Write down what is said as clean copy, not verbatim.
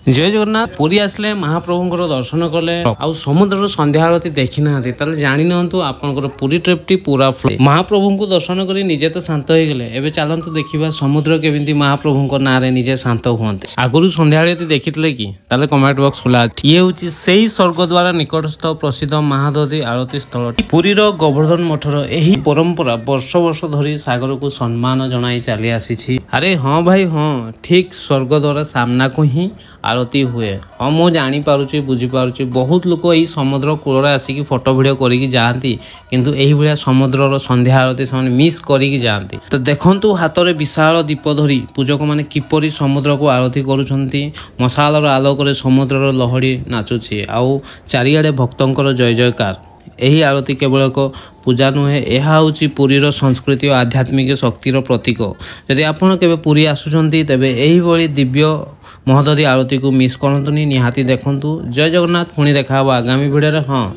जय जगन्नाथ पुरी आसले महाप्रभुंकर दर्शन कले आ समुद्र संध्या आरती देखी ना जानी नियंतु आपनकर पुरी ट्रिप टी पूरा फ्लो महाप्रभु को दर्शन करी निजे तो शांत हो गले एबे चलंतु देखिबा समुद्र केमिति महाप्रभुंकर नाँ रे निजे शांत हुअन्ते। आगुरु संध्या आरती देखितले कि ताले कमेंट बॉक्स खुला अछि। ये होछि सेही स्वर्गद्वार निकटस्थ प्रसिद्ध महादधी आरती स्थल पुरीर गोवर्धन मठर एही परंपरा वर्ष वर्ष धरी सागर को सम्मान जणाई चली आसी। अरे हाँ भाई हाँ ठीक स्वर्गद्वार सामना को ही आरती हुए। हाँ मु जानी पारुची बुझी पारुची बहुत लोग यही समुद्र कूल आसिक फोटो भिडियो करिकी जाती किंतु एही भलिया समुद्र संध्या आरती से मिस करिकी जाती। तो देखंतु हाथ में विशाल दीप धरी पूजक माने किपरि समुद्र को आरती करुछंती। मशालर आलोक समुद्र लहड़ी नाचुची आउ चारिआडे भक्तंकर जय जयकार। यही आरती केवल एक पूजा नुहे यह हूँ पुरीर संस्कृति और आध्यात्मिक शक्तिर प्रतीक। यदि आपड़ के पुरी आसुचंती तेबे यही भली दिव्य महादधी आरती को मिस करंतुनी निहाती देखंतु। जय जगन्नाथ पुणी देखा आगामी वीडियो रे। हाँ।